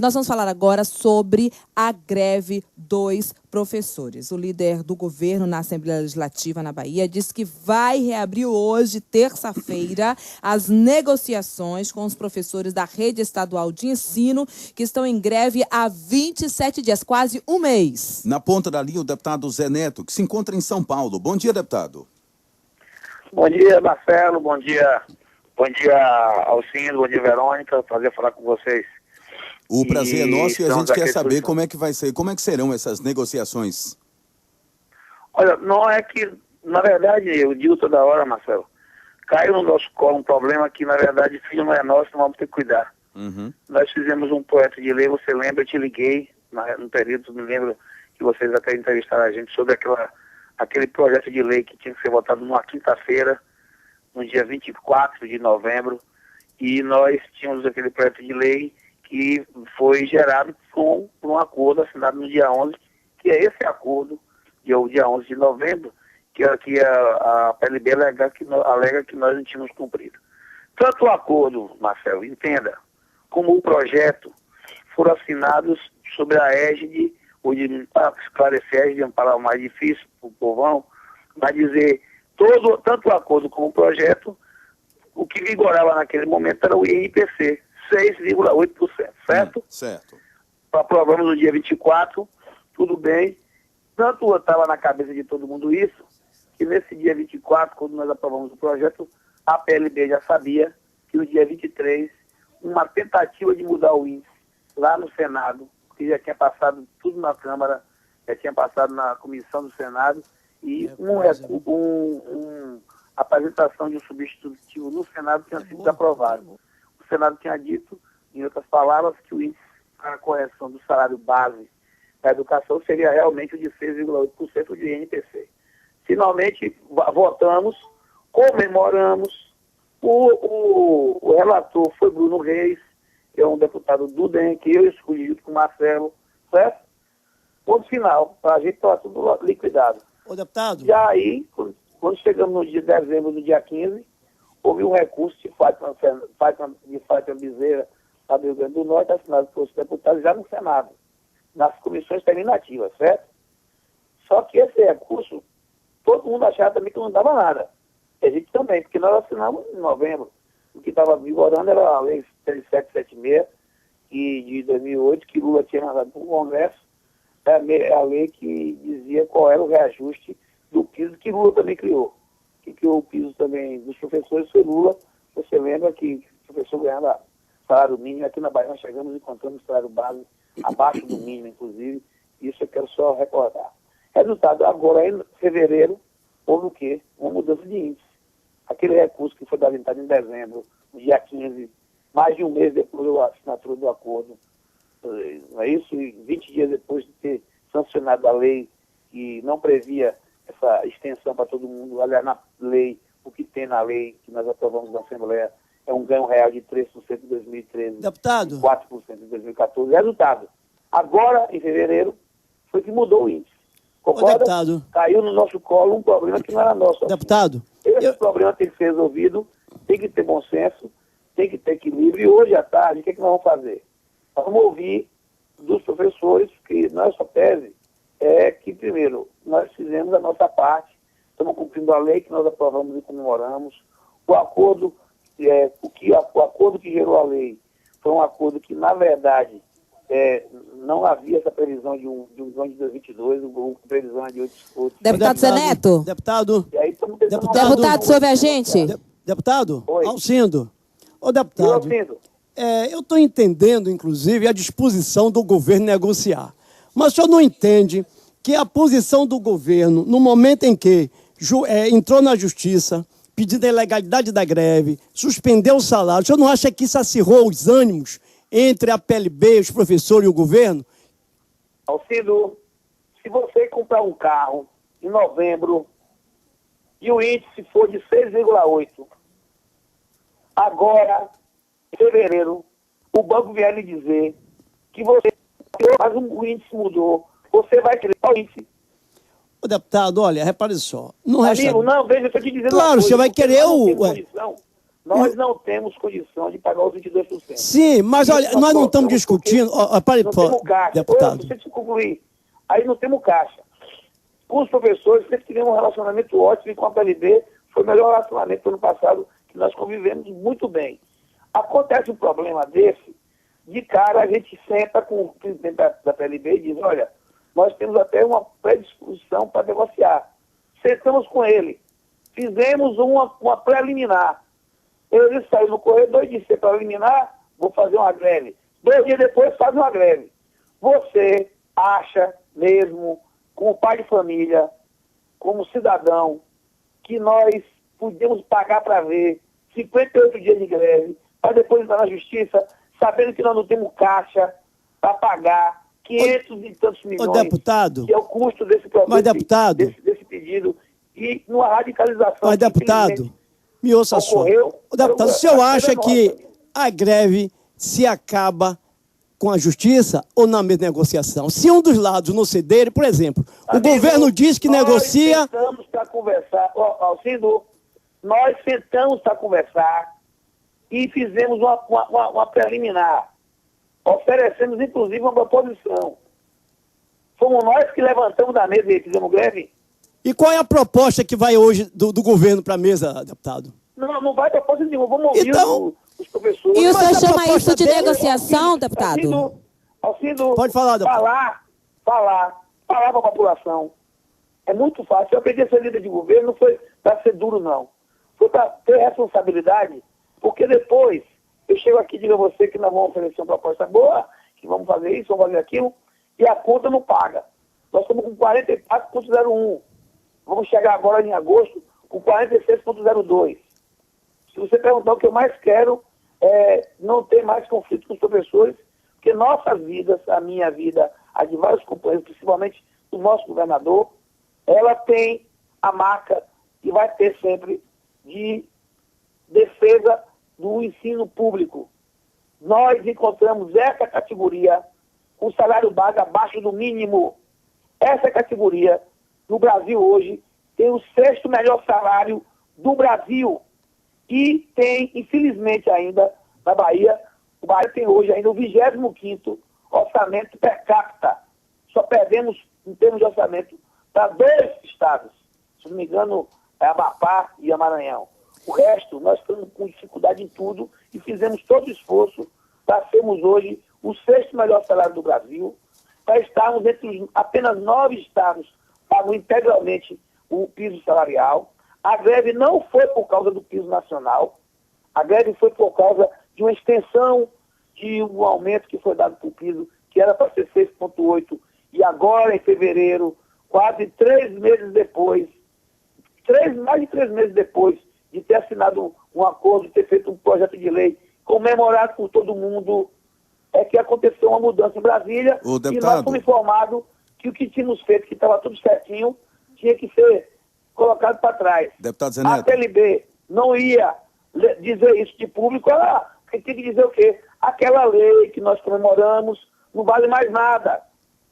Nós vamos falar agora sobre a greve dos professores. O líder do governo na Assembleia Legislativa na Bahia disse que vai reabrir hoje, terça-feira, as negociações com os professores da rede estadual de ensino que estão em greve há 27 dias, quase um mês. Na ponta da linha, o deputado Zé Neto, que se encontra em São Paulo. Bom dia, deputado. Bom dia, Marcelo. Bom dia Alcindo. Bom dia, Verônica. Prazer falar com vocês. O prazer é nosso e a gente quer saber como é que vai ser, como é que serão essas negociações. Olha, não é que, na verdade, eu digo toda hora, Marcelo, caiu no nosso colo um problema que, na verdade, filho não é nosso, não vamos ter que cuidar. Nós fizemos um projeto de lei, você lembra, eu te liguei, no período, me lembro que vocês até entrevistaram a gente sobre aquele projeto de lei que tinha que ser votado numa quinta-feira, no dia 24 de novembro, e nós tínhamos aquele projeto de lei que foi gerado por um acordo assinado no dia 11, que é esse acordo, o dia 11 de novembro, que a PLB alega que nós não tínhamos cumprido. Tanto o acordo, Marcelo, entenda, como o projeto foram assinados sobre a égide, para esclarecer a égide, é uma palavra mais difícil para o povão, vai dizer, tanto o acordo como o projeto, o que vigorava naquele momento era o INPC, 6,8%, certo? Certo. Aprovamos no dia 24, tudo bem. Tanto estava na cabeça de todo mundo isso, que nesse dia 24, quando nós aprovamos o projeto, a PLB já sabia que no dia 23, uma tentativa de mudar o índice lá no Senado, que já tinha passado tudo na Câmara, já tinha passado na comissão do Senado, e a apresentação de um substitutivo no Senado tinha sido aprovado. O Senado tinha dito, em outras palavras, que o índice para a correção do salário base da educação seria realmente o de 6,8% do INPC. Finalmente, votamos, comemoramos, o relator foi Bruno Reis, que é um deputado do DEM, que eu escolhi junto com o Marcelo, certo? Ponto final, para a gente estava tudo liquidado. Ô, deputado. E aí, quando chegamos no dia de dezembro, no dia 15, houve um recurso de Fátima Bezerra, lá do Rio Grande do Norte, assinado por os deputados já no Senado, nas comissões terminativas, certo? Só que esse recurso, todo mundo achava também que não dava nada. E a gente também, porque nós assinamos em novembro. O que estava vigorando era a Lei 3776, de 2008, que Lula tinha mandado para o Congresso, a lei que dizia qual era o reajuste do piso que Lula também criou. Que criou o piso também dos professores foi Lula. Você lembra que o professor ganhava salário mínimo, aqui na Bahia nós chegamos e encontramos salário base abaixo do mínimo, inclusive. Isso eu quero só recordar. Resultado, agora em fevereiro, houve o quê? Uma mudança de índice. Aquele recurso que foi apresentado em dezembro, no dia 15, mais de um mês depois da assinatura do acordo, não é isso? E 20 dias depois de ter sancionado a lei que não previa essa extensão para todo mundo, aliás, na lei, o que tem na lei que nós aprovamos na Assembleia é um ganho real de 3% em 2013, deputado, 4% em 2014. Resultado, agora, em fevereiro, foi que mudou o índice. Concorda? Ô, deputado. Caiu no nosso colo um problema que não era nosso. Deputado. Esse problema tem que ser resolvido, tem que ter bom senso, tem que ter equilíbrio. E hoje à tarde, o que nós vamos fazer? Nós vamos ouvir dos professores que nossa tese é que, primeiro, nós fizemos a nossa parte, estamos cumprindo a lei que nós aprovamos e comemoramos. O acordo que gerou a lei foi um acordo que, na verdade, não havia essa previsão de um ganho de 2022, a previsão é de 8%. Deputado Zé Neto. Deputado. E aí, deputado, você ouve a gente? Deputado. Oi. Alcindo. Ô, deputado. Eu estou entendendo, inclusive, a disposição do governo negociar. Mas o senhor não entende que a posição do governo, no momento em que entrou na justiça, pedindo a ilegalidade da greve, suspendeu o salário, o senhor não acha que isso acirrou os ânimos entre a PLB, os professores e o governo? Alcindo, se você comprar um carro em novembro e o índice for de 6,8, agora, em fevereiro, o banco vier lhe dizer que mas o índice mudou, você vai querer o índice. Ô, deputado, olha, repare só. Não Amigo, não, veja, eu estou te dizendo. Claro, você vai querer Nós não temos condição de pagar os 22%. Sim, mas olha, nós não estamos discutindo... Não temos caixa. Deputado. Deixa eu concluir. Aí não temos caixa. Com os professores, sempre tivemos um relacionamento ótimo e com a PLB foi o melhor relacionamento do ano passado, que nós convivemos muito bem. Acontece um problema desse, de cara a gente senta com o presidente da PLB e diz, olha, nós temos até uma predisposição para negociar. Sentamos com ele, fizemos uma preliminar. Ele saiu no corredor e disse, para eliminar, vou fazer uma greve. 2 dias depois faz uma greve. Você acha mesmo, como pai de família, como cidadão, que nós podemos pagar para ver 58 dias de greve, para depois entrar na justiça, sabendo que nós não temos caixa para pagar 500 e tantos milhões, deputado, que é o custo desse problema, desse pedido, e numa radicalização... Mas, deputado, me ouça só. Deputado, o senhor acha que a greve se acaba com a justiça ou na mesma negociação? Se um dos lados não ceder, por exemplo, o governo diz que negocia... Nós sentamos para conversar, Alcindo, nós sentamos para conversar e fizemos uma preliminar. Oferecemos, inclusive, uma proposição. Fomos nós que levantamos da mesa e fizemos greve. E qual é a proposta que vai hoje do governo para a mesa, deputado? Não vai proposta nenhuma. Vamos ouvir os professores. E o senhor chama isso de negociação, deputado? Alcindo, pode falar, deputado. Falar para a população. É muito fácil. Eu aprendi a ser líder de governo, não foi para ser duro, não. Foi para ter responsabilidade, porque depois eu chego aqui e digo a você que nós vamos oferecer uma proposta boa, que vamos fazer isso, vamos fazer aquilo, e a conta não paga. Nós estamos com 44,01. Vamos chegar agora em agosto com 46,02. Se você perguntar, o que eu mais quero é não ter mais conflito com os professores, porque nossas vidas, a minha vida, a de vários companheiros, principalmente do nosso governador, ela tem a marca que vai ter sempre de defesa do ensino público. Nós encontramos essa categoria com salário base abaixo do mínimo. Essa categoria, no Brasil hoje, tem o 6º melhor salário do Brasil. E tem, infelizmente ainda, na Bahia, o Bahia tem hoje ainda o 25º orçamento per capita. Só perdemos, em termos de orçamento, para 2 estados. Se não me engano, é Amapá e a Maranhão. O resto, nós estamos com dificuldade em tudo e fizemos todo o esforço para sermos hoje o 6º melhor salário do Brasil, para estarmos entre os apenas 9 estados pagam integralmente o piso salarial. A greve não foi por causa do piso nacional, a greve foi por causa de uma extensão de um aumento que foi dado para o piso, que era para ser 6,8, e agora, em fevereiro, quase 3 meses depois, mais de 3 meses depois de ter assinado um acordo, de ter feito um projeto de lei comemorado por todo mundo, é que aconteceu uma mudança em Brasília e nós fomos informados que o que tínhamos feito, que estava tudo certinho, tinha que ser colocado para trás. Deputado Zé Neto. A PLB não ia dizer isso de público, ela tinha que dizer o quê? Aquela lei que nós comemoramos não vale mais nada.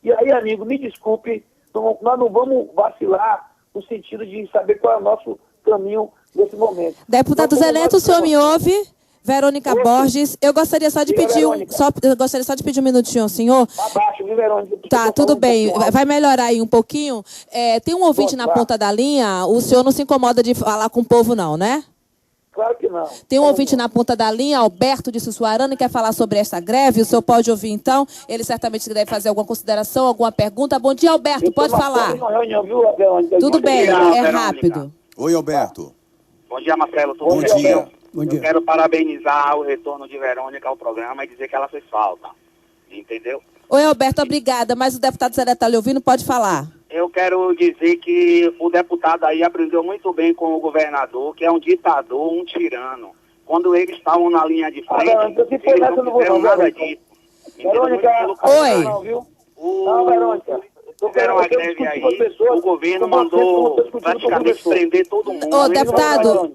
E aí, amigo, me desculpe, nós não vamos vacilar no sentido de saber qual é o nosso caminho nesse momento. Deputado Zé Neto, o senhor me ouve? Verônica Borges, eu gostaria só de pedir um minutinho ao senhor. Abaixo, viu, Verônica? Tá, tudo bem. Vai melhorar aí um pouquinho. Tem um ouvinte na ponta da linha, o senhor não se incomoda de falar com o povo, não, né? Claro que não. Tem um ouvinte na ponta da linha, Alberto de Sussuarana, quer falar sobre esta greve. O senhor pode ouvir, então. Ele certamente deve fazer alguma consideração, alguma pergunta. Bom dia, Alberto, pode falar. Tudo bem, é rápido. Oi, Alberto. Bom dia, Marcelo. Bom dia. Bom dia. Eu quero parabenizar o retorno de Verônica ao programa e dizer que ela fez falta. Entendeu? Oi, Alberto, obrigada. Mas o deputado Zé Neto está lhe ouvindo, pode falar. Eu quero dizer que o deputado aí aprendeu muito bem com o governador, que é um ditador, um tirano. Quando eles estavam na linha de frente, eles não fizeram nada disso. Verônica, oi. Não, Verônica. Fizeram a greve aí, o governo mandou praticamente prender todo mundo. Ô, deputado...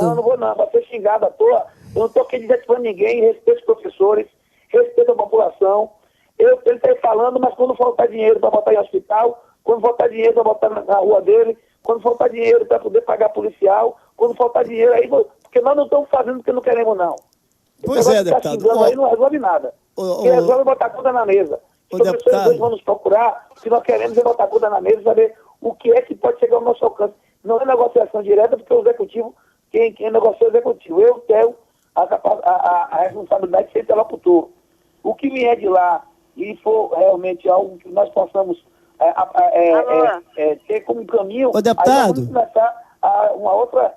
Não vou não, vai ser xingado à toa. Eu não estou aqui dizendo para ninguém, respeito os professores, respeito a população. Ele está aí falando, mas quando faltar dinheiro para botar em hospital, quando faltar dinheiro para botar na rua dele, quando faltar dinheiro para poder pagar policial, quando faltar dinheiro aí, Porque nós não estamos fazendo porque não queremos, não. Pois é, deputado. Aí não resolve nada. Quem resolve é botar a conta na mesa. Os professores hoje vão nos procurar, o que nós queremos é botar a conta na mesa e saber o que é que pode chegar ao nosso alcance. Não é negociação direta, porque o executivo, quem negocia é o executivo. Eu tenho a responsabilidade de ser interlocutor. O que vier de lá e for realmente algo que nós possamos ter como caminho, ô, deputado, aí vamos começar uma outra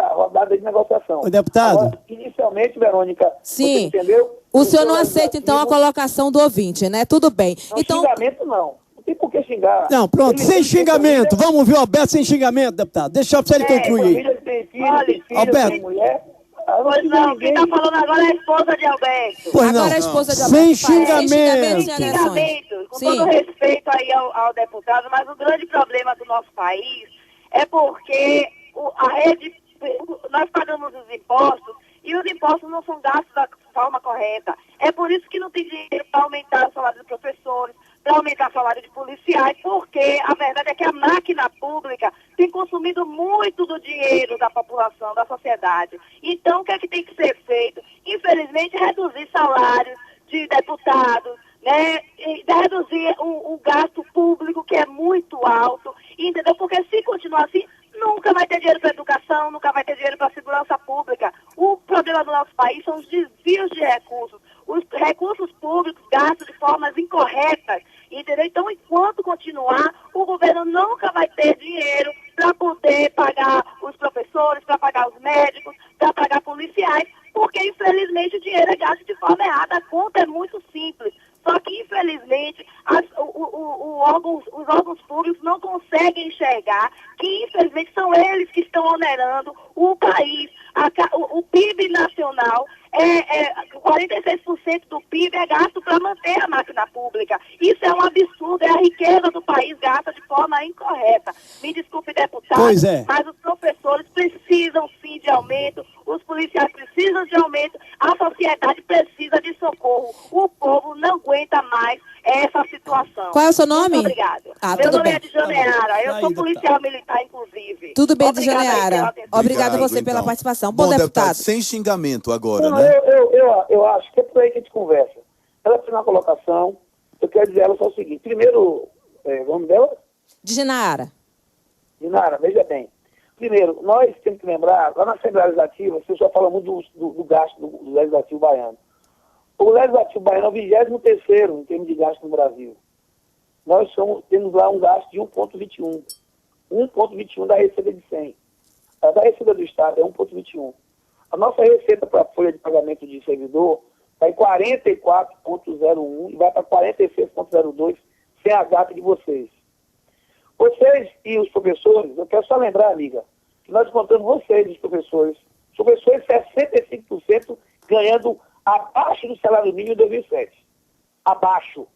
rodada de negociação. Ô, deputado. Agora, inicialmente, Verônica, sim, você entendeu? O senhor não aceita, então, a colocação do ouvinte, né? Tudo bem. Não, então... xingamento não. Não tem por que xingar. Não, pronto, sem xingamento. Vamos ouvir o Alberto sem xingamento, deputado. Deixa ele concluir. Tem filho, Alberto. tem mulher. Pois não, quem está falando agora é a esposa de Alberto. Pois não. Agora a esposa de Alberto. Sem xingamento. Sem xingamento. Com todo respeito aí ao deputado, mas o grande problema do nosso país é porque a rede, nós pagamos os impostos e os impostos não são gastos da forma correta. É por isso que não tem dinheiro para aumentar o salário dos professores, para aumentar o salário de policiais, porque a verdade é que a máquina pública tem consumido muito do dinheiro da população, da sociedade. Então, o que é que tem que ser feito? Infelizmente, reduzir salários de deputados, né? E reduzir o gasto público, que é muito alto, entendeu? Porque se continuar assim, nunca vai ter dinheiro para educação, nunca vai ter dinheiro para segurança pública. O problema do nosso país são os desvios de recursos. Os recursos públicos gastos de formas incorretas, entendeu? Então, enquanto continuar, o governo nunca vai ter dinheiro para poder pagar os professores, para pagar os médicos, para pagar policiais, porque, infelizmente, o dinheiro é gasto de forma errada. A conta é muito simples. Só que, infelizmente, os órgãos públicos não conseguem enxergar que, infelizmente, são eles que estão onerando o país. O PIB nacional, 46% do PIB é gasto para manter a máquina pública. Isso é um absurdo, é a riqueza do país gasta de forma incorreta. Me desculpe, deputado, mas os professores precisam sim de aumento, os policiais precisam de aumento, a sociedade precisa de socorro. O povo não aguenta mais essa situação. Qual é o seu nome? Muito obrigado. Meu nome é de Janeara, eu sou policial militar, inclusive. Tudo bem, de Janeara. Obrigada a você pela participação. Bom, deputado. Sem xingamento agora, não, né? Eu acho que é por aí que a gente conversa. Ela fez uma colocação, eu quero dizer a ela só o seguinte. Primeiro, o nome dela? De Janeara. Janeara, veja bem. Primeiro, nós temos que lembrar, lá na Assembleia Legislativa, você só fala muito do gasto do Legislativo Baiano. O Legislativo Baiano é o 23º em termos de gasto no Brasil. Nós temos lá um gasto de 1,21. 1,21 da receita de 100. A da receita do Estado é 1,21. A nossa receita para a folha de pagamento de servidor está em 44,01 e vai para 46,02 sem a data de vocês. Vocês e os professores, eu quero só lembrar, amiga, que nós encontramos vocês, os professores 65% ganhando abaixo do salário mínimo em 2007. Abaixo.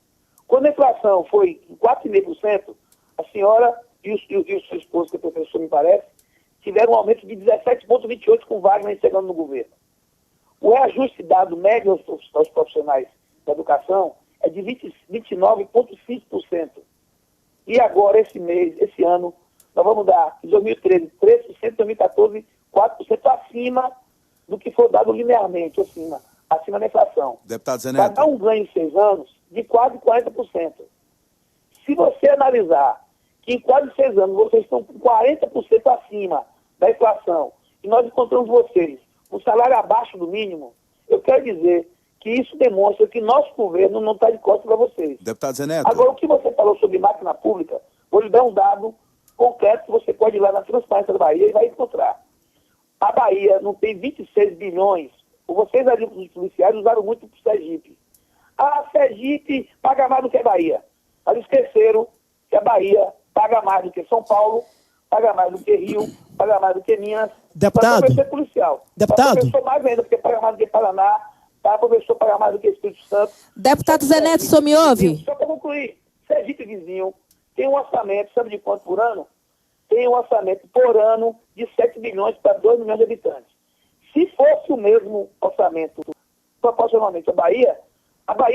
Quando a inflação foi em 4,5%, a senhora e o seu esposo, que é professor, me parece, tiveram um aumento de 17,28% com Wagner chegando no governo. O reajuste dado médio aos profissionais da educação é de 29,5%. E agora, esse ano, nós vamos dar, em 2013, 3%, em 2014, 4% acima do que foi dado linearmente, acima da inflação. Deputado Zé Neto. Vai dar um ganho em 6 anos de quase 40%. Se você analisar que em quase 6 anos vocês estão com 40% acima da inflação e nós encontramos vocês com salário abaixo do mínimo, eu quero dizer que isso demonstra que nosso governo não está de costas para vocês. Deputado Zé Neto. Agora, o que você falou sobre máquina pública, vou lhe dar um dado concreto que você pode ir lá na Transparência da Bahia e vai encontrar. A Bahia não tem 26 bilhões. Vocês ali, os policiais, usaram muito para o Sergipe. A Sergipe paga mais do que a Bahia. Mas esqueceram que a Bahia paga mais do que São Paulo, paga mais do que Rio, paga mais do que Minas. Deputado. Para policial. Deputado. Para professor mais ainda, porque paga mais do que Paraná, para professor paga mais do que Espírito Santo. Deputado Zé Neto, o senhor me ouve? Só para concluir, Sergipe vizinho tem um orçamento, sabe de quanto por ano? Tem um orçamento por ano de 7 bilhões para 2 milhões de habitantes. Se fosse o mesmo orçamento, proporcionalmente a Bahia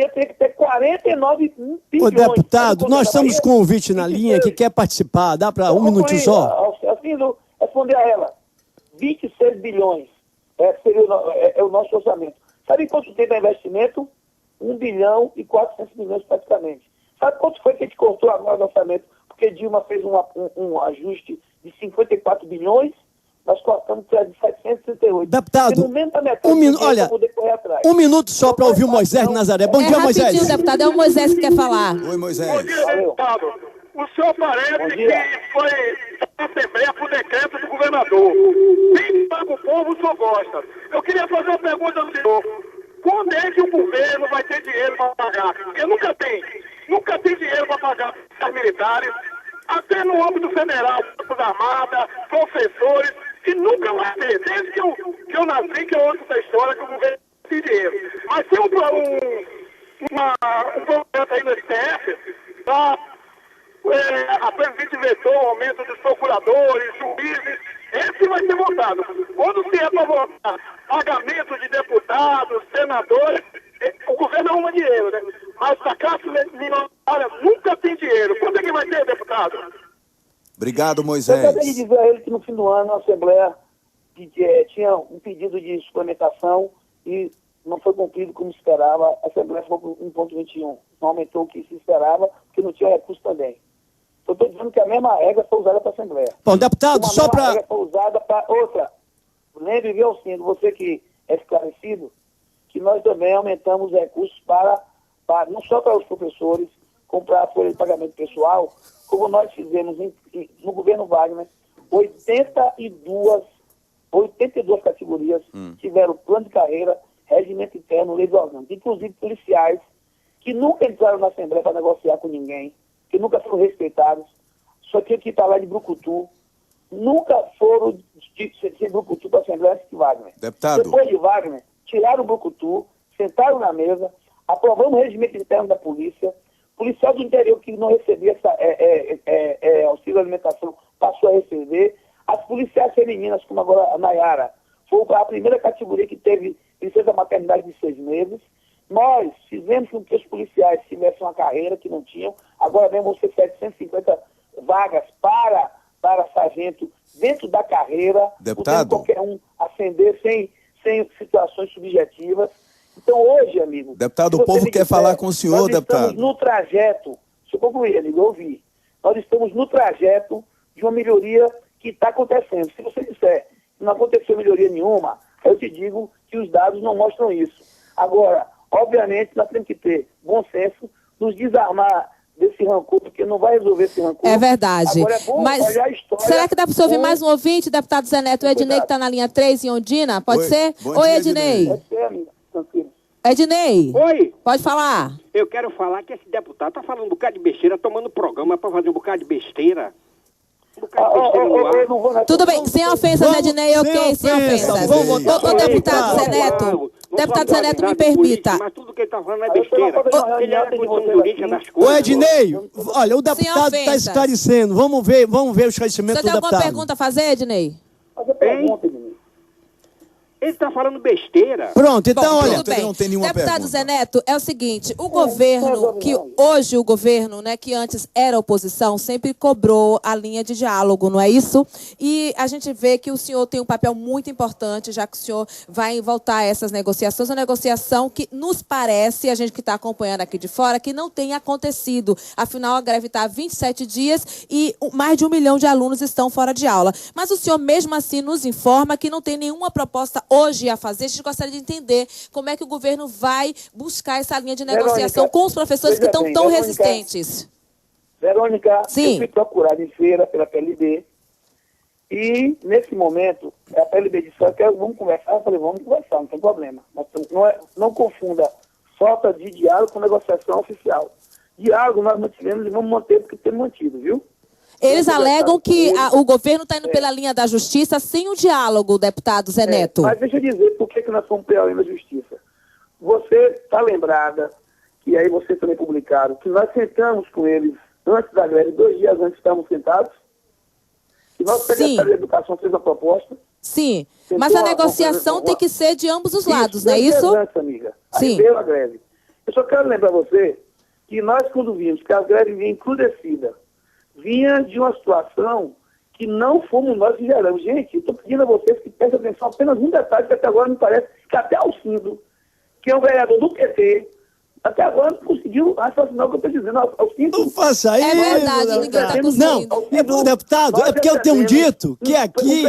teria que ter 49 bilhões. Ô, deputado, nós estamos com um ouvinte na linha que quer participar. Dá para um minutinho só? Assim, responder a ela. 26 bilhões. Seria o nosso orçamento. Sabe quanto tem de investimento? 1 bilhão e 400 milhões praticamente. Sabe quanto foi que a gente cortou agora no orçamento? Porque Dilma fez um ajuste de 54 bilhões, nós cortamos de 738. Deputado, olha, um minuto só para ouvir o Moisés de Nazaré. Bom dia, Moisés. Rapidinho, deputado, é o Moisés que quer falar. Oi, Moisés. Bom dia, deputado. O senhor parece que foi na Assembleia por decreto do governador. Quem paga o povo, o senhor gosta. Eu queria fazer uma pergunta ao senhor. Quando é que o governo vai ter dinheiro para pagar? Porque nunca tem. Nunca tem dinheiro para pagar os militares, até no âmbito federal, Forças Armadas, professores, e nunca vai ter. Desde que eu nasci, que eu ouço essa história, que o governo tem dinheiro. Mas tem um projeto aí no STF, a presidente vetou o aumento dos procuradores, juízes, esse vai ser votado. Quando se é para votar pagamento de deputados, senadores, o governo arruma dinheiro, né? Mas a classe minoritária nunca tem dinheiro. Quando é que vai ter, deputado? Obrigado, Moisés. Eu acabei de dizer a ele que no fim do ano a Assembleia tinha um pedido de suplementação e não foi cumprido como esperava. A Assembleia foi por 1,21. Não aumentou o que se esperava, porque não tinha recurso também. Eu estou dizendo que a mesma regra foi usada para a Assembleia. Bom, deputado, só para... A regra foi usada para outra. Lembre, Velcino, você que é esclarecido, que nós também aumentamos recursos para não só para os professores, como para a folha de pagamento pessoal, como nós fizemos no governo Wagner, 82 categorias tiveram plano de carreira, regimento interno, lei do orgânico, inclusive policiais, que nunca entraram na Assembleia para negociar com ninguém, que nunca foram respeitados, só tinha que ir para lá de Brucutu, nunca foram de Brucutu para a Assembleia antes de Wagner. Deputado. Depois de Wagner, tiraram o Brucutu, sentaram na mesa, aprovamos o regimento interno da polícia, policial do interior que não recebia auxílio alimentação passou a receber, as policiais femininas, como agora a Nayara, foi a primeira categoria que teve licença maternidade de 6 meses. Nós fizemos com que os policiais tivessem uma carreira que não tinham, agora mesmo vão ser 750 vagas para sargento dentro da carreira, deputado, qualquer um ascender sem situações subjetivas. Então hoje, amigo... Deputado, o povo quer falar com o senhor, deputado. Nós estamos no trajeto, deixa eu concluir, amigo, eu ouvi. Nós estamos no trajeto de uma melhoria que está acontecendo. Se você disser que não aconteceu melhoria nenhuma, eu te digo que os dados não mostram isso. Agora, obviamente, nós temos que ter bom senso, nos desarmar desse rancor, porque não vai resolver esse rancor. É verdade. Agora é bom olhar a história. Será que dá para você ouvir mais um ouvinte, deputado Zé Neto? O Ednei, que está na linha 3, em Ondina? Pode ser? Oi, Ednei. Pode ser, amiga. Tranquilo. Ednei. Oi. Pode falar. Eu quero falar que esse deputado tá falando um bocado de besteira, tomando programa para fazer um bocado de besteira. Tudo bem, sem ofensas, Ednei, ok, sem ofensas. Ô, deputado Zé Neto, deputado Zé Neto, me permita. Mas tudo que ele tá falando é besteira. Ele é a condição política das coisas. Ô, Ednei, olha, o deputado está esclarecendo. Vamos ver o esclarecimento do deputado. Você tem alguma pergunta a fazer, Ednei? Fazer pergunta, Ednei. Ele está falando besteira. Pronto, então, olha... Tudo bem. Não tem nenhuma Deputado pergunta. Zé Neto, é o seguinte, o governo, que hoje o governo, né, que antes era oposição, sempre cobrou a linha de diálogo, não é isso? E a gente vê que o senhor tem um papel muito importante, já que o senhor vai voltar a essas negociações, uma negociação que nos parece, a gente que está acompanhando aqui de fora, que não tem acontecido. Afinal, a greve está há 27 dias e mais de 1 milhão de alunos estão fora de aula. Mas o senhor, mesmo assim, nos informa que não tem nenhuma proposta hoje a fazer. A gente gostaria de entender como é que o governo vai buscar essa linha de negociação com os professores que estão tão resistentes. Verônica, sim. Eu fui procurado em feira pela PLB e, nesse momento, a PLB disse, vamos conversar. Eu falei, vamos conversar, não tem problema. Não confunda falta de diálogo com negociação oficial. Diálogo nós mantivemos e vamos manter porque temos mantido, viu? Eles alegam que o governo está indo pela linha da justiça sem o diálogo, deputado Zé Neto. Mas deixa eu dizer por que nós fomos pela linha da justiça. Você está lembrada, que aí vocês também publicaram, que nós sentamos com eles antes da greve, 2 dias antes estávamos sentados, que nosso secretário de Educação fez a proposta. Sim, mas a negociação tem que ser de ambos os lados, não é isso? Antes, amiga. Sim. Aí veio a greve. Eu só quero lembrar você que nós, quando vimos que a greve vinha encrudecida, vinha de uma situação que não fomos nós que geramos. Gente, eu estou pedindo a vocês que prestem atenção apenas um detalhe, que até agora me parece que até Alcindo, que é um vereador do PT, até agora não conseguiu raciocinar o que eu estou dizendo. Alcindo, não faça isso. É verdade, ninguém está conseguindo. Não, deputado, é porque eu tenho dito que aqui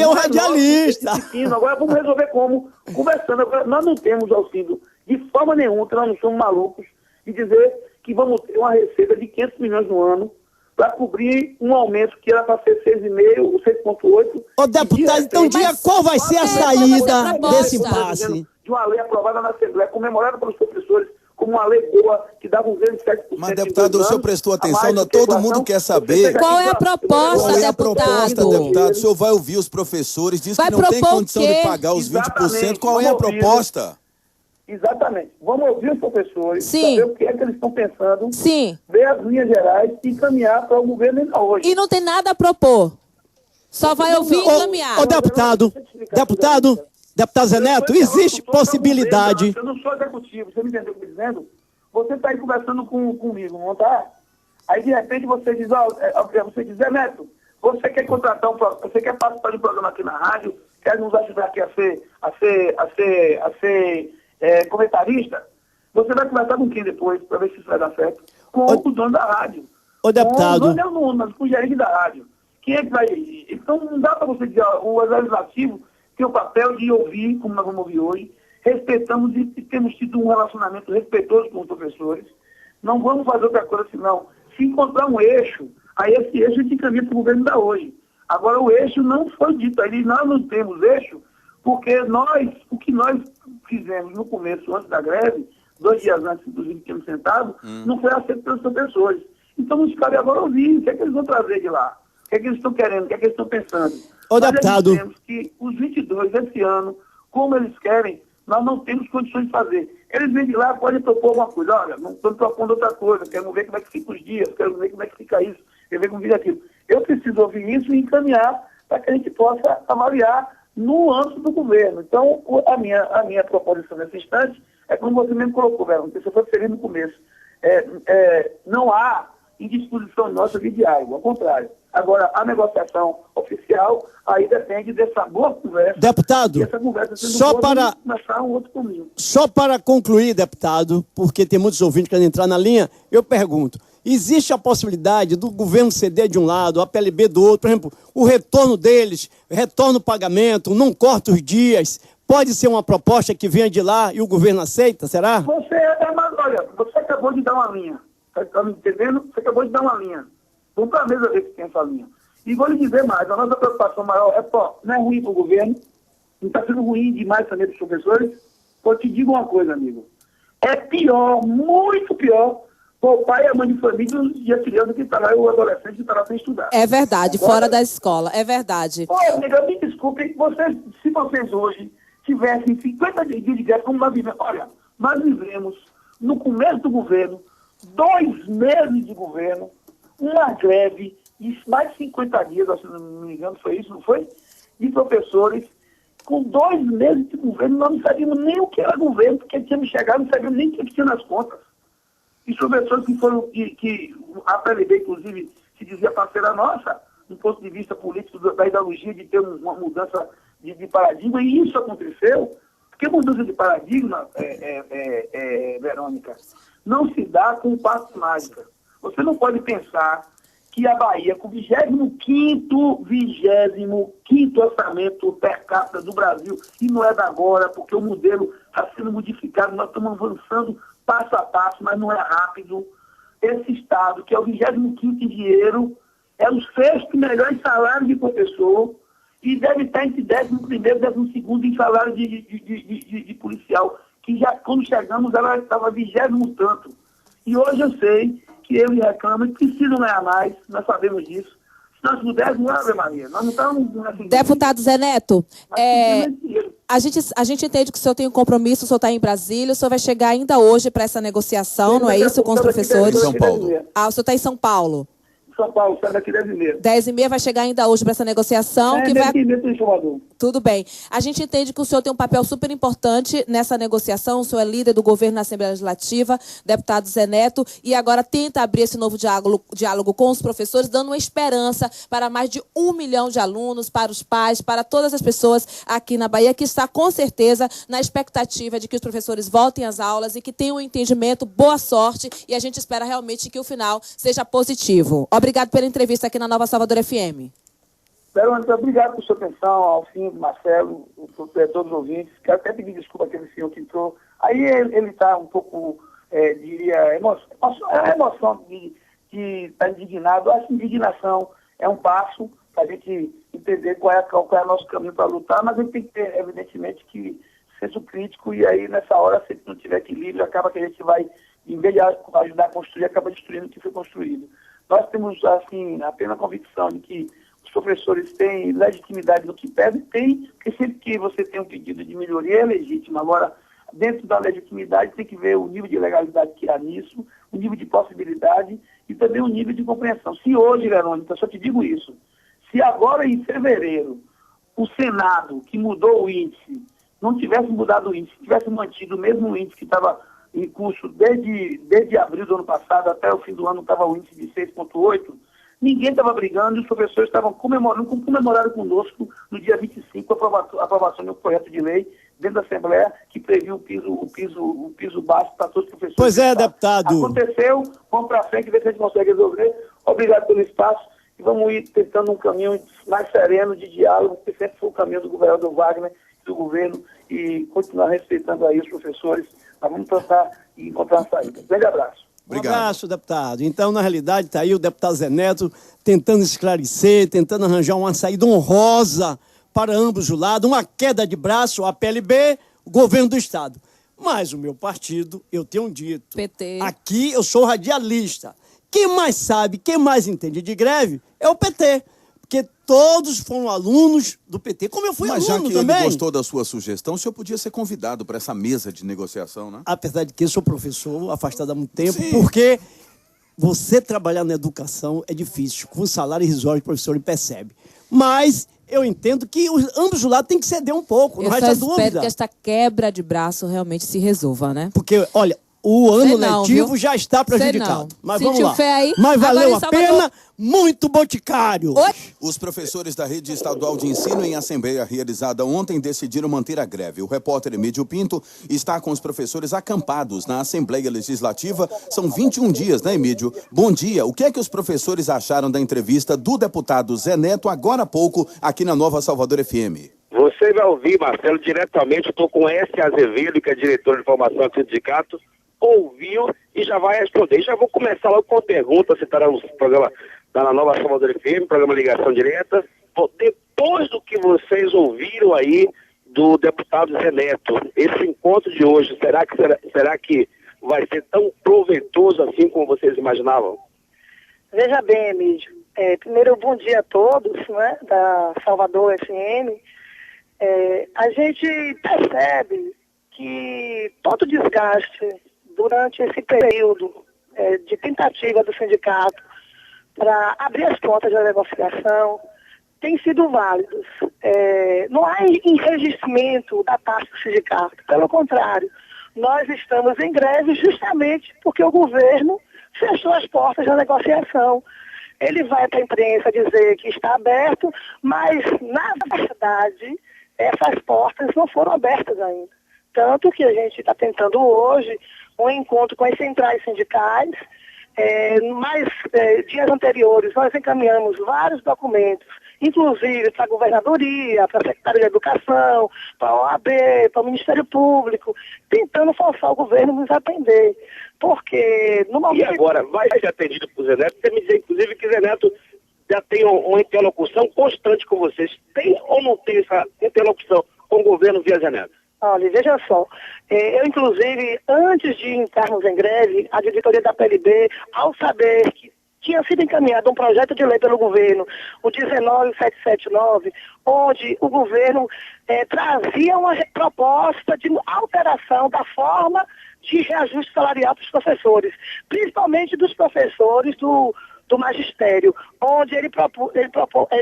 é um radialista. Agora vamos resolver como? Conversando. Agora, nós não temos, Alcindo, de forma nenhuma, que nós não somos malucos, de dizer que vamos ter uma receita de 500 milhões no ano para cobrir um aumento que era para ser 6,5 ou 6,8. Ô, deputado, então diga qual vai ser a saída desse impasse. De uma lei aprovada na Assembleia, comemorada pelos professores, como uma lei boa, que dava um 7%. Mas, deputado, o senhor prestou atenção, todo mundo quer saber... Qual é a proposta, Qual é a proposta, deputado? O senhor vai ouvir os professores, diz que não tem condição de pagar os 20%. Qual é a proposta? Exatamente. Vamos ouvir os professores, Sim. saber o que é que eles estão pensando, Sim. ver as linhas gerais e encaminhar para o governo ainda hoje. E não tem nada a propor. Só vai ouvir e encaminhar. Ô, deputado Zé Neto, existe possibilidade... Eu não sou executivo, você me entendeu o que eu estou dizendo? Você está aí conversando comigo, não está? Aí, de repente, você diz, Zé Neto, você quer contratar você quer participar de um programa aqui na rádio, quer nos ajudar aqui a ser comentarista? Você vai conversar com quem depois, para ver se isso vai dar certo? Com o dono da rádio. Ô, deputado... Com o gerente da rádio. Quem é que vai... Então, não dá para você dizer, o legislativo tem o papel de ouvir, como nós vamos ouvir hoje, respeitamos e temos tido um relacionamento respeitoso com os professores. Não vamos fazer outra coisa senão, se encontrar um eixo, aí esse eixo a gente encaminha para o governo da hoje. Agora, o eixo não foi dito, aí nós não temos eixo, porque o que nós fizemos no começo, antes da greve, 2 dias antes, inclusive, tínhamos sentado, não foi aceito pelos professores. Então, nos cabe agora ouvir o que é que eles vão trazer de lá, o que é que eles estão querendo, o que é que eles estão pensando. Ô, deputado... Nós temos que os 22, esse ano, como eles querem, nós não temos condições de fazer. Eles vêm de lá, podem propor alguma coisa. Olha, não estou propondo outra coisa, quero ver como é que fica os dias, quero ver como é que fica isso, quero ver como fica aquilo. Eu preciso ouvir isso e encaminhar para que a gente possa avaliar no âmbito do governo. Então, a minha proposição nesse instante é como você mesmo colocou, Verão, que você foi feliz no começo. Não há indisposição nossa de diálogo, ao contrário. Agora, a negociação oficial, aí depende dessa boa conversa. Deputado, e essa conversa começar um outro caminho. Só para concluir, deputado, porque tem muitos ouvintes que querem entrar na linha, eu pergunto, existe a possibilidade do governo ceder de um lado, a PLB do outro, por exemplo, o retorno deles, retorno o pagamento, não corta os dias, pode ser uma proposta que venha de lá e o governo aceita, será? Olha, você acabou de dar uma linha, está me entendendo? Você acabou de dar uma linha. Vamos para a mesa ver que tem essa linha. E vou lhe dizer mais, a nossa preocupação maior não é ruim para o governo, não está sendo ruim demais também para os professores. Eu te digo uma coisa, amigo, é pior, muito pior, o pai e a mãe de família e a criança que está lá, o adolescente que está lá sem estudar. É verdade, agora, fora da escola, é verdade. Amiga, me desculpe, se vocês hoje tivessem 50 dias de greve, como nós vivemos, olha, nós vivemos no começo do governo, 2 meses de governo, uma greve de mais de 50 dias, se não me engano, foi isso, não foi? De professores, com 2 meses de governo, nós não sabíamos nem o que era governo, porque tínhamos chegado, não sabíamos nem o que tinha nas contas. E os professores que a PLB, inclusive, se dizia parceira nossa, do ponto de vista político, da ideologia de ter uma mudança de paradigma, e isso aconteceu, porque mudança de paradigma, Verônica, não se dá com passo mágica. Você não pode pensar que a Bahia, com o 25º orçamento per capita do Brasil, e não é da agora, porque o modelo está sendo modificado, nós estamos avançando passo a passo, mas não é rápido. Esse Estado, que é o 25º em dinheiro, é o 6º melhor em salário de professor, e deve estar entre 11º e 12º em salário de policial, que já, quando chegamos, ela estava 20º tanto. E hoje eu sei que eles reclamam que precisam ganhar mais, nós sabemos disso. Se nós pudermos, Ave Maria, nós não estamos... Deputado Zé Neto, a gente entende que o senhor tem um compromisso, o senhor está em Brasília, o senhor vai chegar ainda hoje para essa negociação, não é isso, com os professores? São Paulo. Ah, o senhor está em São Paulo. São Paulo, sai daqui 10h30. 10h30 vai chegar ainda hoje para essa negociação. Que 10h30 do Salvador. Tudo bem. A gente entende que o senhor tem um papel super importante nessa negociação. O senhor é líder do governo na Assembleia Legislativa, deputado Zé Neto, e agora tenta abrir esse novo diálogo com os professores, dando uma esperança para mais de 1 milhão de alunos, para os pais, para todas as pessoas aqui na Bahia, que está com certeza na expectativa de que os professores voltem às aulas e que tenham um entendimento. Boa sorte, e a gente espera realmente que o final seja positivo. Obrigado pela entrevista aqui na Nova Salvador FM. Obrigado por sua atenção, ao fim, Marcelo, todos os ouvintes. Quero até pedir desculpa àquele senhor que entrou. Aí ele está um pouco, diria, emoção de estar indignado. Essa indignação é um passo para a gente entender qual é o nosso caminho para lutar, mas a gente tem que ter, evidentemente, que senso crítico, e aí, nessa hora, se não tiver equilíbrio, acaba que a gente vai, em vez de ajudar a construir, acaba destruindo o que foi construído. Nós temos, assim, a plena convicção de que os professores têm legitimidade no que pedem, porque sempre que você tem um pedido de melhoria é legítimo. Agora, dentro da legitimidade, tem que ver o nível de legalidade que há nisso, o nível de possibilidade e também o nível de compreensão. Se hoje, Verônica, só te digo isso, se agora em fevereiro o Senado, que mudou o índice, não tivesse mudado o índice, tivesse mantido o mesmo índice que estava em curso desde abril do ano passado até o fim do ano, estava o índice de 6,8, ninguém estava brigando e os professores estavam comemoraram conosco no dia 25 a aprovação de um projeto de lei dentro da Assembleia que previu o piso básico para todos os professores. Pois é, deputado. Aconteceu, vamos para frente, ver se a gente consegue resolver. Obrigado pelo espaço e vamos ir tentando um caminho mais sereno de diálogo, que sempre foi o caminho do governador Wagner, do governo, e continuar respeitando aí os professores. Nós vamos tentar encontrar uma saída. Grande abraço. Obrigado. Um abraço, deputado. Então, na realidade, está aí o deputado Zé Neto tentando esclarecer, tentando arranjar uma saída honrosa para ambos os lados, uma queda de braço, a PLB, o governo do Estado. Mas o meu partido, eu tenho dito, PT. Aqui eu sou radialista. Quem mais sabe, quem mais entende de greve é o PT. Porque todos foram alunos do PT, como eu fui aluno também. Mas já que ele gostou da sua sugestão, o senhor podia ser convidado para essa mesa de negociação, né? Apesar de que eu sou professor, afastado há muito tempo, sim, porque você trabalhar na educação é difícil. Com o salário irrisório, o professor percebe. Mas eu entendo que ambos os lados têm que ceder um pouco, não resta dúvida. Eu espero que esta quebra de braço realmente se resolva, né? Porque, olha, o ano letivo já está prejudicado. Mas vamos lá. Fé aí? Mas valeu a pena, muito Boticário. Oi? Os professores da Rede Estadual de Ensino, em assembleia realizada ontem, decidiram manter a greve. O repórter Emílio Pinto está com os professores acampados na Assembleia Legislativa. São 21 dias, né, Emílio? Bom dia. O que é que os professores acharam da entrevista do deputado Zé Neto agora há pouco aqui na Nova Salvador FM? Você vai ouvir, Marcelo, diretamente. Estou com S. Azevedo, que é diretor de formação do sindicato. Ouviu e já vai responder. E já vou começar logo com a pergunta, você estará no programa da Nova Salvador FM, programa Ligação Direta. Depois do que vocês ouviram aí do deputado Zé Neto, esse encontro de hoje, será que vai ser tão proveitoso assim como vocês imaginavam? Veja bem, Emílio, primeiro bom dia a todos, né, da Salvador FM. A gente percebe que todo desgaste durante esse período de tentativa do sindicato para abrir as portas da negociação tem sido válidos. Não há enregistramento da parte do sindicato, pelo contrário, nós estamos em greve justamente porque o governo fechou as portas da negociação. Ele vai para a imprensa dizer que está aberto, mas, na verdade, essas portas não foram abertas ainda. Tanto que a gente está tentando hoje um encontro com as centrais sindicais. Dias anteriores nós encaminhamos vários documentos, inclusive para a governadoria, para a Secretaria de Educação, para a OAB, para o Ministério Público, tentando forçar o governo a nos atender. Porque no momento... E agora, vai ser atendido por Zé Neto? Você me diz, inclusive, que Zé Neto já tem uma interlocução constante com vocês. Tem ou não tem essa interlocução com o governo via Zé Neto? Olha, veja só, eu inclusive, antes de entrarmos em greve, a diretoria da PLB, ao saber que tinha sido encaminhado um projeto de lei pelo governo, o 19779, onde o governo trazia uma proposta de alteração da forma de reajuste salarial para os professores, principalmente dos professores do do Magistério, onde ele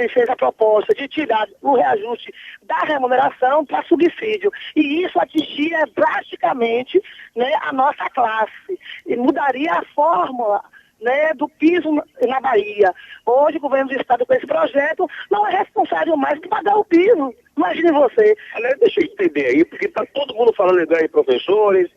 fez a proposta de tirar o reajuste da remuneração para subsídio. E isso atingia drasticamente, né, a nossa classe. E mudaria a fórmula, né, do piso na Bahia. Hoje o governo do estado com esse projeto não é responsável mais por pagar o piso. Imagine você. Aliás, deixa eu entender aí, porque está todo mundo falando igual aí, professores,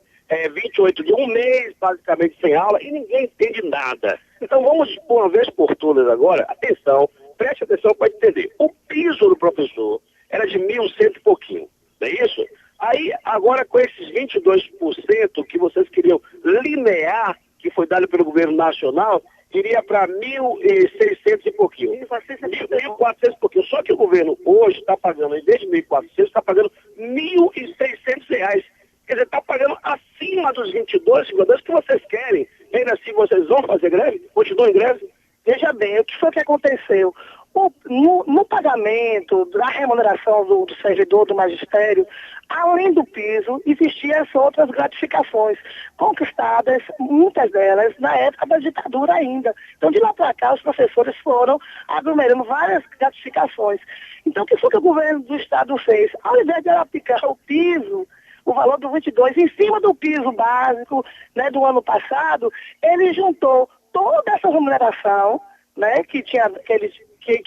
28 dias, um mês basicamente sem aula e ninguém entende nada. Então vamos, por uma vez por todas agora, atenção, preste atenção para entender. O piso do professor era de 1.100 e pouquinho, não é isso? Aí, agora com esses 22% que vocês queriam linear, que foi dado pelo governo nacional, iria para 1.600 e pouquinho. 1.400 e pouquinho. Só que o governo hoje está pagando, desde 1.400, está pagando R$1.600. Quer dizer, está pagando acima dos 22,52 que vocês querem. Ainda assim, vocês vão fazer greve? Continuam em greve? Veja bem, o que foi que aconteceu? No pagamento da remuneração do servidor do magistério, além do piso, existiam as outras gratificações conquistadas, muitas delas, na época da ditadura ainda. Então, de lá para cá, os professores foram aglomerando várias gratificações. Então, o que foi que o governo do estado fez? Ao invés de aplicar o piso, o valor do 22, em cima do piso básico, né, do ano passado, ele juntou toda essa remuneração, né, que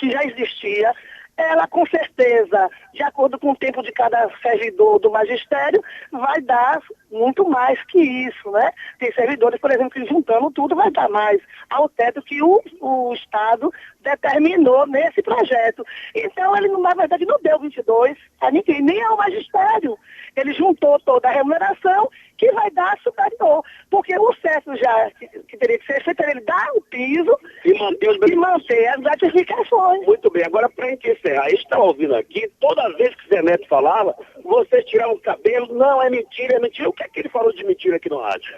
já existia, ela com certeza, de acordo com o tempo de cada servidor do magistério, vai dar muito mais que isso, né? Tem servidores, por exemplo, que juntando tudo vai dar mais ao teto que o Estado determinou nesse projeto. Então, ele, na verdade, não deu 22 a ninguém, nem ao magistério. Ele juntou toda a remuneração que vai dar superior. Porque o certo já, que teria que ser feito, ele dar o piso e manter as gratificações. Muito bem, agora para encerrar, a gente está ouvindo aqui, toda vez que o Zé Neto falava, vocês tiravam o cabelo, não, é mentira, é mentira. O que é que ele falou de mentira aqui no rádio?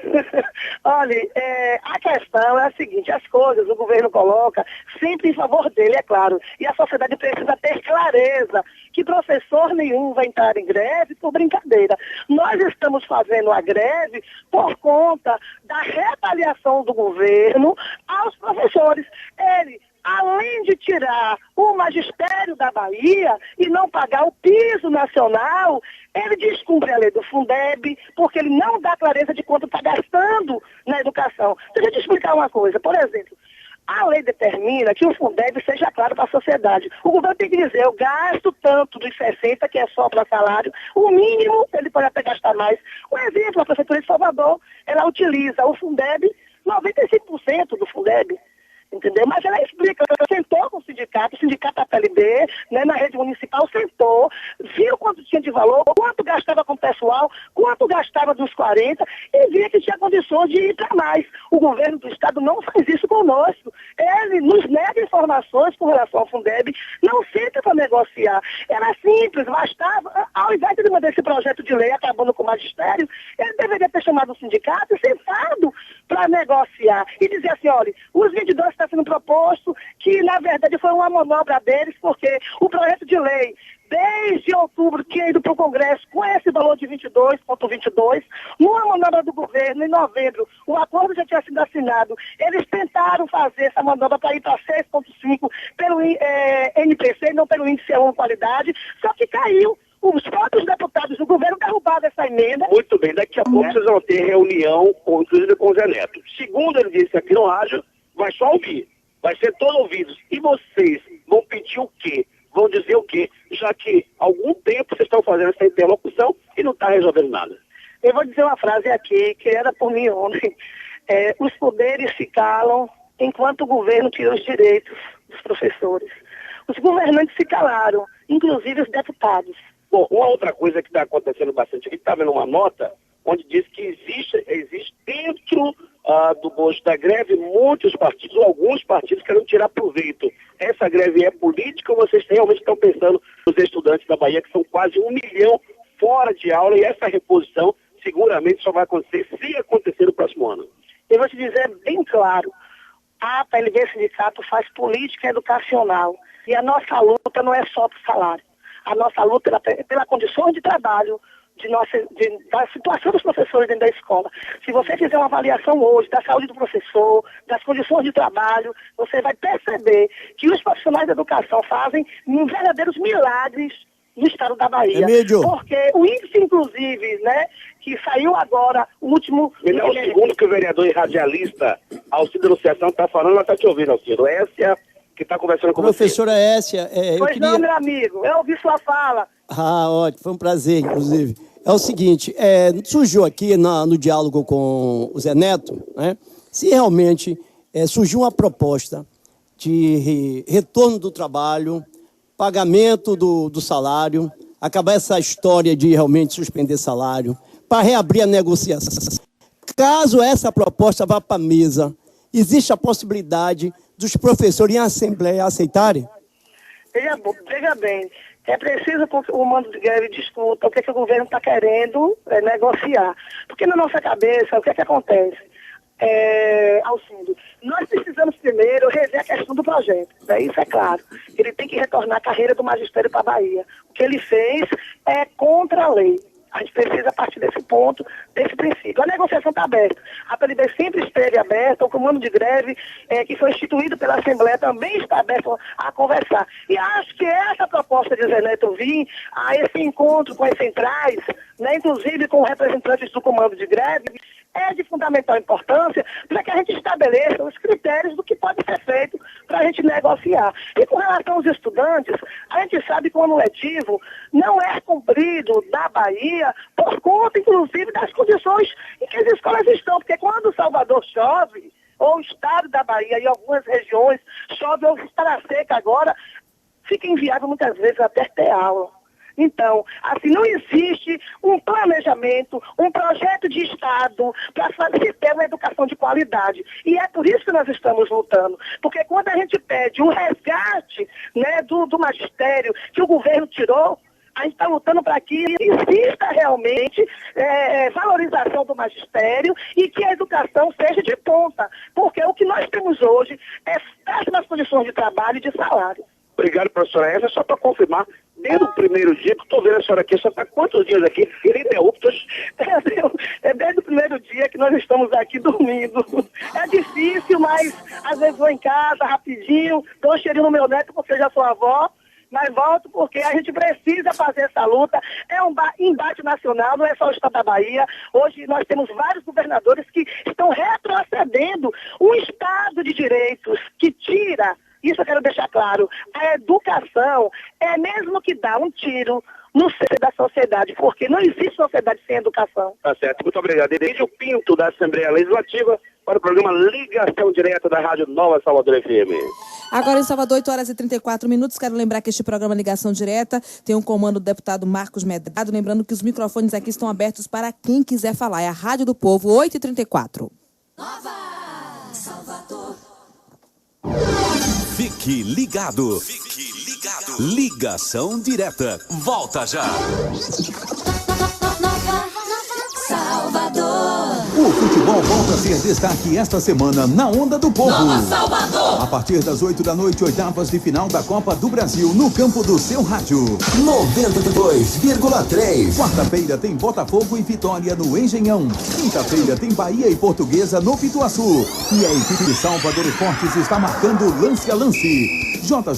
Olha, a questão é a seguinte, as coisas o governo coloca sempre em favor dele, é claro, e a sociedade precisa ter clareza que professor nenhum vai entrar em greve por brincadeira. Nós estamos fazendo a greve por conta da retaliação do governo aos professores. Ele, além de tirar o magistério da Bahia e não pagar o piso nacional, ele descumpre a lei do Fundeb, porque ele não dá clareza de quanto está gastando na educação. Deixa eu te explicar uma coisa. Por exemplo, a lei determina que o Fundeb seja claro para a sociedade. O governo tem que dizer, eu gasto tanto dos 60, que é só para salário, o mínimo ele pode até gastar mais. Um exemplo, a Prefeitura de Salvador, ela utiliza o Fundeb, 95% do Fundeb. Entendeu? Mas ela explica, ela sentou com o sindicato da PLB, né, na rede municipal, sentou, viu quanto tinha de valor, quanto gastava com o pessoal, quanto gastava dos 40, e via que tinha condições de ir para mais. O governo do estado não faz isso conosco. Ele nos nega informações com relação ao Fundeb, não senta para negociar. Era simples, bastava, ao invés de ele mandar esse projeto de lei acabando com o magistério, ele deveria ter chamado o sindicato e sentado para negociar e dizer assim, olha, os 22 está sendo proposto, que na verdade foi uma manobra deles, porque o projeto de lei, desde outubro, tinha ido para o Congresso com esse valor de 22,22, numa manobra do governo, em novembro, o acordo já tinha sido assinado, eles tentaram fazer essa manobra para ir para 6,5 pelo NPC, não pelo índice 1 qualidade, só que caiu. Os próprios deputados do governo derrubaram essa emenda. Muito bem, daqui a pouco vocês vão ter reunião, inclusive com o Zé Neto. Segundo ele disse aqui no rádio, vai só ouvir, vai ser todo ouvido. E vocês vão pedir o quê? Vão dizer o quê? Já que há algum tempo vocês estão fazendo essa interlocução e não está resolvendo nada. Eu vou dizer uma frase aqui, que era por mim ontem. Os poderes se calam enquanto o governo tira os direitos dos professores. Os governantes se calaram, inclusive os deputados. Bom, uma outra coisa que está acontecendo bastante aqui, está vendo uma nota onde diz que existe dentro do bojo da greve muitos partidos, ou alguns partidos querem tirar proveito. Essa greve é política ou vocês realmente estão pensando nos estudantes da Bahia, que são quase 1 milhão fora de aula, e essa reposição seguramente só vai acontecer se acontecer no próximo ano? Eu vou te dizer bem claro, a PLB Sindicato faz política educacional e a nossa luta não é só para o salário. A nossa luta é pela condição de trabalho da situação dos professores dentro da escola. Se você fizer uma avaliação hoje da saúde do professor, das condições de trabalho, você vai perceber que os profissionais da educação fazem verdadeiros milagres no estado da Bahia. Emílio. Porque o índice, inclusive, né, que saiu agora, o último... Ele é o segundo que o vereador e radialista Alcido Anunciação está falando, ela está te ouvindo, Alcido. Essa que está conversando com Professora Essia, Pois não, meu amigo, eu ouvi sua fala. Ah, ótimo, foi um prazer, inclusive. É o seguinte, surgiu aqui no diálogo com o Zé Neto, né, se realmente surgiu uma proposta de retorno do trabalho, pagamento do salário, acabar essa história de realmente suspender salário, para reabrir a negociação. Caso essa proposta vá para a mesa, existe a possibilidade dos professores em assembleia aceitarem? Veja bem, é preciso que o mando de greve discuta o que o governo está querendo negociar. Porque na nossa cabeça, o que acontece? Alcindo, nós precisamos primeiro rever a questão do projeto, né? Isso é claro. Ele tem que retornar a carreira do magistério para a Bahia. O que ele fez é contra a lei. A gente precisa partir desse ponto, desse princípio. A negociação está aberta. A PLB sempre esteve aberta, o comando de greve que foi instituído pela Assembleia também está aberto a conversar. E acho que essa proposta de Zé Neto vir a esse encontro com as centrais, né, inclusive com representantes do comando de greve, é de fundamental importância para que a gente estabeleça os critérios do que pode ser feito para a gente negociar. E com relação aos estudantes, a gente sabe que o ano letivo não é cumprido da Bahia por conta, inclusive, das condições em que as escolas estão. Porque quando Salvador chove, ou o estado da Bahia e algumas regiões chove ou está na seca agora, fica inviável muitas vezes até ter aula. Então, assim, não existe um planejamento, um projeto de Estado para se ter uma educação de qualidade. E é por isso que nós estamos lutando. Porque quando a gente pede um resgate, né, do magistério que o governo tirou, a gente está lutando para que exista realmente valorização do magistério e que a educação seja de ponta. Porque o que nós temos hoje é péssimas condições de trabalho e de salário. Obrigado, professora Essa. Só para confirmar, desde o primeiro dia, que estou vendo a senhora aqui, só está quantos dias aqui? Ininterruptos. Desde o primeiro dia que nós estamos aqui dormindo. É difícil, mas às vezes vou em casa rapidinho, dou um cheirinho no meu neto porque eu já sou avó, mas volto porque a gente precisa fazer essa luta. É um embate nacional, não é só o estado da Bahia. Hoje nós temos vários governadores que estão retrocedendo um Estado de direitos que tira. Isso eu quero deixar claro. A educação é mesmo que dá um tiro no seio da sociedade, porque não existe sociedade sem educação. Tá certo, muito obrigado. Emílio Pinto, da Assembleia Legislativa, para o programa Ligação Direta da Rádio Nova Salvador FM. Agora em Salvador, 8h34. Quero lembrar que este programa Ligação Direta tem um comando do deputado Marcos Medrado. Lembrando que os microfones aqui estão abertos para quem quiser falar. É a Rádio do Povo, 8h34. Nova Salvador. Fique ligado. Fique ligado. Ligação Direta. Volta já. Salvador. O futebol volta a ser destaque esta semana na Onda do Povo. Nova Salvador. A partir das 8h, oitavas de final da Copa do Brasil no campo do seu rádio. 92,3. Quarta-feira tem Botafogo e Vitória no Engenhão. Quinta-feira tem Bahia e Portuguesa no Pituaçu. E a equipe de Salvador Esportes está marcando lance a lance. JJ